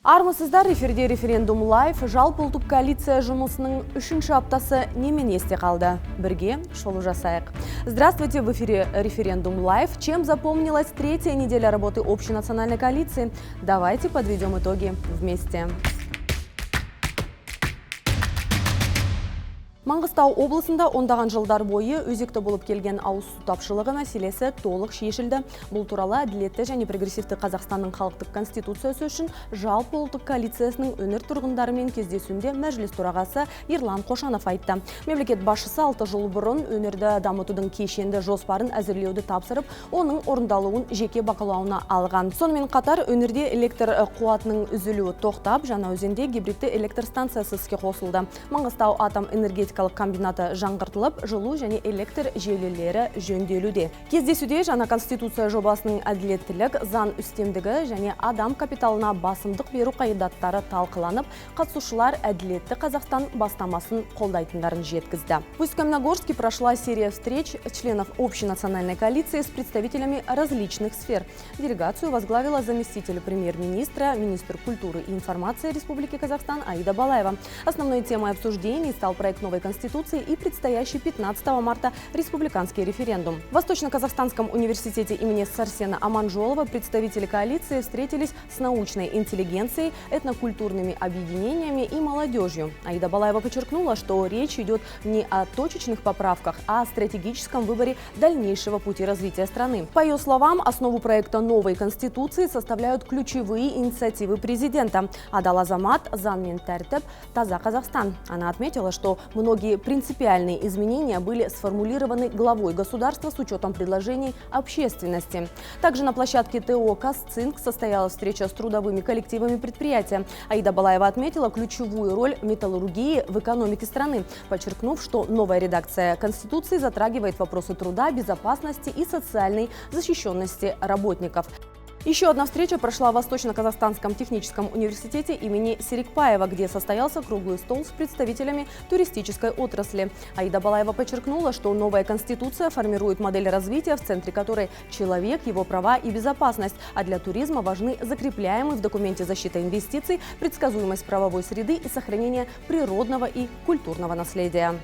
Армысыздар, эфирде референдум лайф, жалпы ұлттық коалиция жұмысының 3-ші аптасы немен есте қалды? Бірге шолу жасайық. Здравствуйте, в эфире референдум лайф. Чем запомнилась третья неделя работы общенациональной коалиции? Давайте подведем итоги вместе. Маңғыстау облысында ондаған жылдар бойы өзекті болып келген ауыз су тапшылығы мәселесі толық шешілді. Бұл туралы әділетті және прогрессивті Қазақстанның халықтық конституциясы үшін жалпы ұлттық коалициясының өңір тұрғындарымен кездесуінде мәжіліс төрағасы Ерлан Қошанов айтты. Мемлекет басшысы 6 жыл бұрын өңірді дамытудың кешенді жоспарын әзірлеуді тапсырып, оның орындалуын жеке бақылауына алған. Сонымен қатар өңірде электр қуатының үзілуі тоқтап, Жаңаөзенде гибридті электр станциясы іске қосылды. Маңғыстау атом энергетика комбинаты жаңғыртылып, жылу және электр желілері жөнделуде. Кездесуде жаңа конституция жобасының әділеттілік, заң үстемдігі және адам капиталына басымдық беру қағидаттары талқыланып, қатысушылар әділетті Қазақстан бастамасын қолдайтындарын жеткізді. В Усть-Каменогорске прошла серия встреч членов общенациональной коалиции с представителями различных сфер. Делегацию возглавила заместитель премьер-министра, министр культуры и информации Республики Казахстан Аида Балаева. Основной темой обсуждений стал проект новой Конституции и предстоящий 15 марта республиканский референдум. В Восточно-Казахстанском университете имени Сарсена Аманжолова представители коалиции встретились с научной интеллигенцией, этнокультурными объединениями и молодежью. Аида Балаева подчеркнула, что речь идет не о точечных поправках, а о стратегическом выборе дальнейшего пути развития страны. По ее словам, основу проекта новой Конституции составляют ключевые инициативы президента. Адал Азамат, Зан мен Тәртіп, Таза Казахстан. Она отметила, что многие принципиальные изменения были сформулированы главой государства с учетом предложений общественности. Также на площадке ТО «Казцинк» состоялась встреча с трудовыми коллективами предприятия. Аида Балаева отметила ключевую роль металлургии в экономике страны, подчеркнув, что новая редакция Конституции затрагивает вопросы труда, безопасности и социальной защищенности работников. Еще одна встреча прошла в Восточно-Казахстанском техническом университете имени Серикпаева, где состоялся круглый стол с представителями туристической отрасли. Аида Балаева подчеркнула, что новая Конституция формирует модель развития, в центре которой человек, его права и безопасность, а для туризма важны закрепляемые в документе защита инвестиций, предсказуемость правовой среды и сохранение природного и культурного наследия.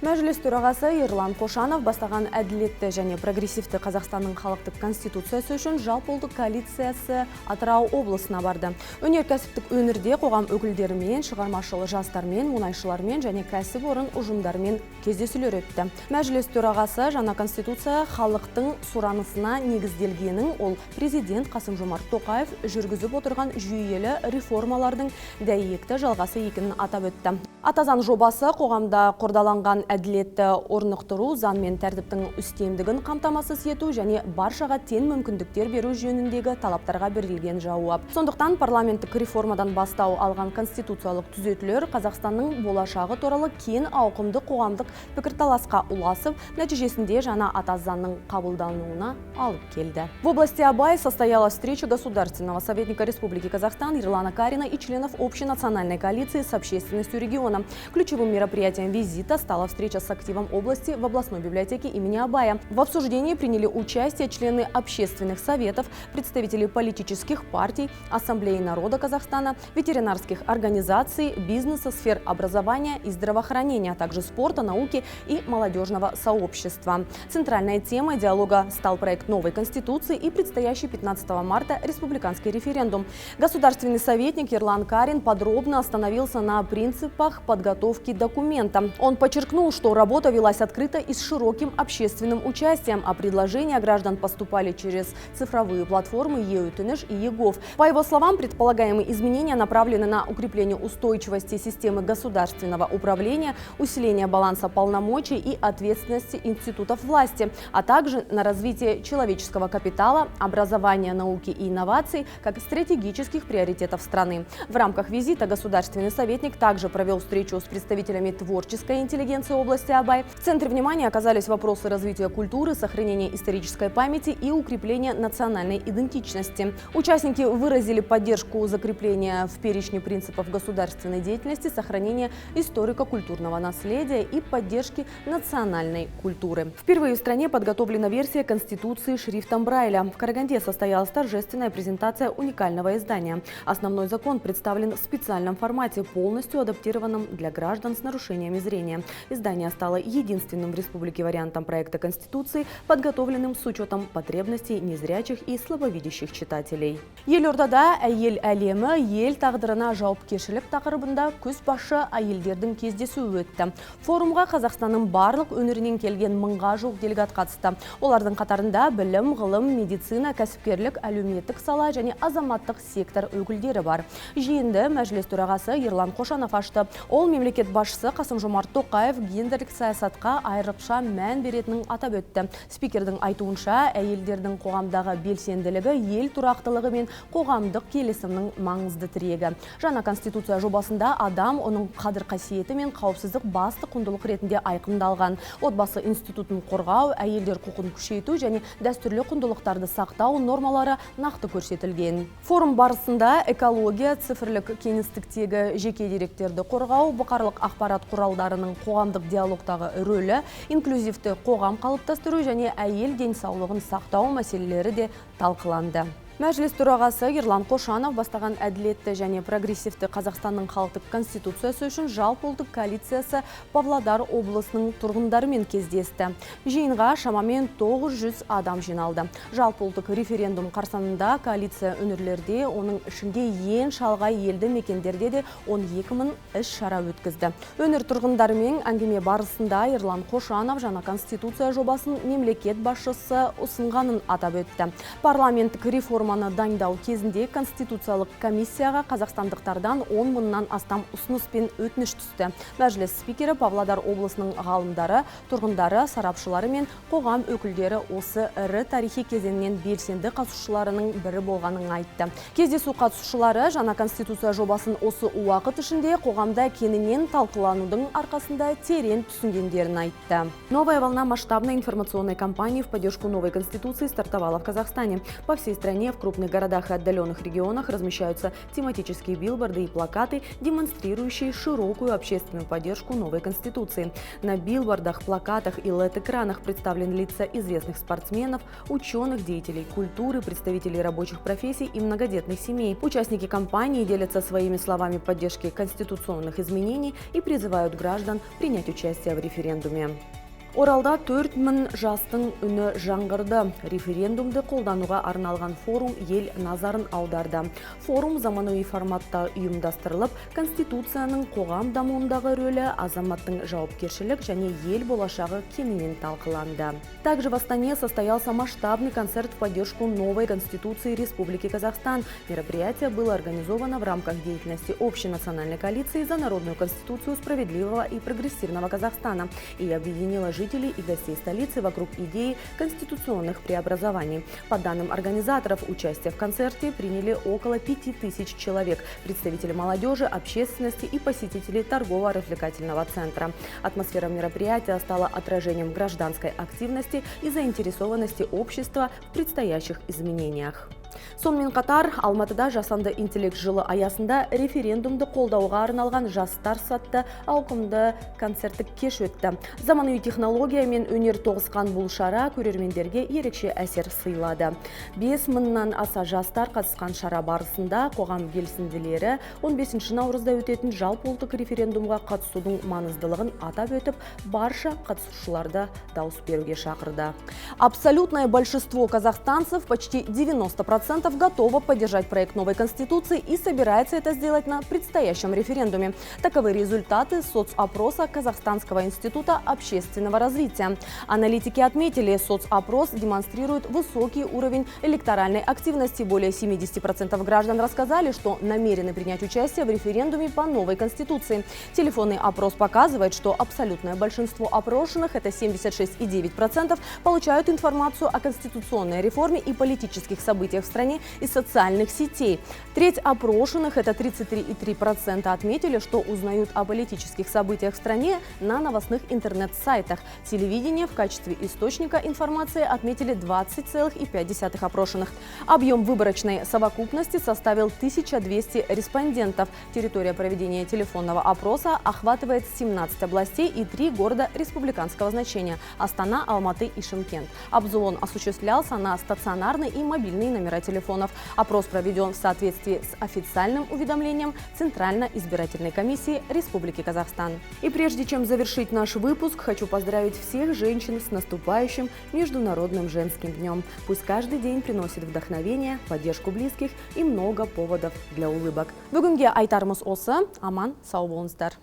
Мәжіліс төрағасы Ерлан Қошанов бастаған әділетті және прогрессивті Қазақстанның халықтық конституциясы үшін жалпы ұлттық коалициясы Атырау облысына барды. Өнеркәсіптік өңірде қоғам өкілдерімен, шығармашыл жастармен, мұнайшылармен және кәсіпорын ұжымдармен кездесулер өтті. Мәжіліс төрағасы жаңа конституция халықтың сұранысына негізделгенін, ол президент Қасым-Жомарт Тоқаев жүргізіп отырған жүйелі реформалардың дәйекті жалғасы екенін атап өтті. Атазан жобасы қоғамда қордаланған әділетті орнықтыру, заң мен тәртіптің үстемдігін қамтамасыз ету және баршаға тең мүмкіндіктер беру жөніндегі талаптарға берілген жауап. Сондықтан парламенттік реформадан бастау алған конституциялық түзетулер Қазақстанның болашағы туралы кең ауқымды қоғамдық пікірталасқа ұласып, нәтижесінде жаңа ата заңның қабылдануына алып келді. В области Абай состоялась встреча государственного советника Республики Казахстан Ерлана Карина и членов общенациональной коалиции с общественностью региона. Ключевым мероприятием визита стала встреча с активом области в областной библиотеке имени Абая. В обсуждении приняли участие члены общественных советов, представители политических партий, Ассамблеи народа Казахстана, ветеринарских организаций, бизнеса, сфер образования и здравоохранения, а также спорта, науки и молодежного сообщества. Центральной темой диалога стал проект новой Конституции и предстоящий 15 марта республиканский референдум. Государственный советник Ерлан Карин подробно остановился на принципах подготовки документа. Он подчеркнул, что работа велась открыто и с широким общественным участием, а предложения граждан поступали через цифровые платформы ЕУТНШ и ЕГОВ. По его словам, предполагаемые изменения направлены на укрепление устойчивости системы государственного управления, усиление баланса полномочий и ответственности институтов власти, а также на развитие человеческого капитала, образования, науки и инноваций как стратегических приоритетов страны. В рамках визита государственный советник также провел встречу встречу с представителями творческой интеллигенции области Абай. В центре внимания оказались вопросы развития культуры, сохранения исторической памяти и укрепления национальной идентичности. Участники выразили поддержку закрепления в перечне принципов государственной деятельности, сохранения историко-культурного наследия и поддержки национальной культуры. Впервые в стране подготовлена версия Конституции шрифтом Брайля. В Караганде состоялась торжественная презентация уникального издания. Основной закон представлен в специальном формате, полностью адаптированном для граждан с нарушениями зрения. Издание стало единственным в республике вариантом проекта Конституции, подготовленным с учетом потребностей незрячих и слабовидящих читателей. Елордада әйел әлемі ел тағдырына жауапкершілік тақырыбында күз башы әйелдердің кездесуі өтті. Форумға Қазақстанның барлық өңірінен келген 1000-ға жуық делегат қатысты. Олардың қатарында білім, ғылым, медицина, кәсіпкерлік, әлеуметтік сала және азаматтық сектор өкілдері бар. Жиынды мәжіліс төрағасы Ерлан Қошанов ашты. Ол мемлекет басшысы Қасым-Жомарт Тоқаев гендерлік саясатқа айрықша мән беретінін атап өтті. Спикердің айтуынша, әйелдердің қоғамдағы белсенділігі ел тұрақтылығы мен қоғамдық келісімнің маңызды тірегі. Жаңа конституция жобасында адам, оның қадір-қасиеті мен қауіпсіздік басты құндылық ретінде айқындалған. Отбасы институтын қорғау, әйелдер құқын күшейту және дәстүрлі құндылықтарды сақтау нормалары нақты көрсетілген. Форум барысында экология, цифрлік кеңістіктегі жеке деректерді қорғау, бұқаралық ақпарат құралдарының қоғамдық диалогтағы рөлі, инклюзивті қоғам қалыптастыру және әйел денсаулығын сақтау мәселелері де талқыланды. Мәжіліс төрағасы Ерлан Қошанов бастаған әділетті және прогрессивті Қазақстанның халықтық конституциясы үшін жалпыұлттық коалициясы Павлодар облысының тұрғындарымен кездесті. Жиынға шамамен 900 адам жиналды. Жалпыұлттық референдум қарсаңында коалиция өңірлерде, оның ішінде ең шалғай елді мекендерде де 12 000 іс-шара өткізді. Өңір тұрғындарымен әңгіме барысында Ерлан Қошанов жаңа конституция жобасын мемлекет басшысы ұсынғанын атап өтті. Парламенттік реформаны дайындау кезінде Конституциялық комиссияға қазақстандықтардан 10 000-нан астам ұсыныс пен өтініш түсті. Мәжіліс спикері Павлодар облысының ғалымдары, тұрғындары, сарапшылары мен қоғам өкілдері осы ірі тарихи кезеңнен белсенді қатысушыларының бірі болғанын айтты. Кездесу қатысушылары жаңа конституция жобасын осы уақыт ішінде қоғамда кеңінен талқыланудың арқасында терең түсінгендерін айтты. Новая волна масштабной информационной кампании в поддержку новой конституции стартовала в Казахстане. По всей стране в крупных городах и отдаленных регионах размещаются тематические билборды и плакаты, демонстрирующие широкую общественную поддержку новой конституции. На билбордах, плакатах и LED-экранах представлены лица известных спортсменов, ученых, деятелей культуры, представителей рабочих профессий и многодетных семей. Участники кампании делятся своими словами поддержки конституционных изменений и призывают граждан принять участие в референдуме. Оралда 4000 жастың үні жаңғырды. Референдумды қолдануға арналған форум ел назарын аударды. Форум заманауи форматта ұйымдастырылып, Конституцияның қоғам дамуындағы рөлі, азаматтың жауапкершілік және ел болашағы кеңінен талқыланды. Также в Астане состоялся масштабный концерт в поддержку новой Конституции Республики Казахстан. Мероприятие было организовано в рамках деятельности Общенациональной коалиции за народную конституцию справедливого и прогрессивного Казахстана и объединило жителей и гостей столицы вокруг идеи конституционных преобразований. По данным организаторов, участие в концерте приняли около 5000 человек, представители молодежи, общественности и посетителей торгово-развлекательного центра. Атмосфера мероприятия стала отражением гражданской активности и заинтересованности общества в предстоящих изменениях. Сонымен қатар, Алматыда жасанды интеллект жылы аясында референдумды қолдауға арналған жастар сатты ауқымды концерттік кеш өтті. Заманауи технология мен өнер тоғысқан бұл шара көрермендерге ерекше әсер сыйлады. 5000-нан аса жастар қатысқан шара барысында қоғам белсенділері 15 наурызда өтетін жалпыұлттық референдумға қатысудың маңыздылығын атап өтіп, барша қатысушыларды дауыс беруге шақырды. Абсолютное большинство казахстанцев, почти 90%, готово поддержать проект новой Конституции и собирается это сделать на предстоящем референдуме. Таковы результаты соцопроса Казахстанского института общественного развития. Аналитики отметили, соцопрос демонстрирует высокий уровень электоральной активности. Более 70% граждан рассказали, что намерены принять участие в референдуме по новой Конституции. Телефонный опрос показывает, что абсолютное большинство опрошенных, это 76,9%, получают информацию о конституционной реформе и политических событиях в стране из социальных сетей. Треть опрошенных, это 33,3%, отметили, что узнают о политических событиях в стране на новостных интернет-сайтах. Телевидение в качестве источника информации отметили 20,5% опрошенных. Объем выборочной совокупности составил 1200 респондентов. Территория проведения телефонного опроса охватывает 17 областей и 3 города республиканского значения – Астана, Алматы и Шымкент. Обзвон осуществлялся на стационарные и мобильные номера телефонов. Опрос проведен в соответствии с официальным уведомлением Центральной избирательной комиссии Республики Казахстан. И прежде чем завершить наш выпуск, хочу поздравить всех женщин с наступающим Международным женским днем. Пусть каждый день приносит вдохновение, поддержку близких и много поводов для улыбок. Бүгінге айтарымыз осы. Аман, сау болыңыздар.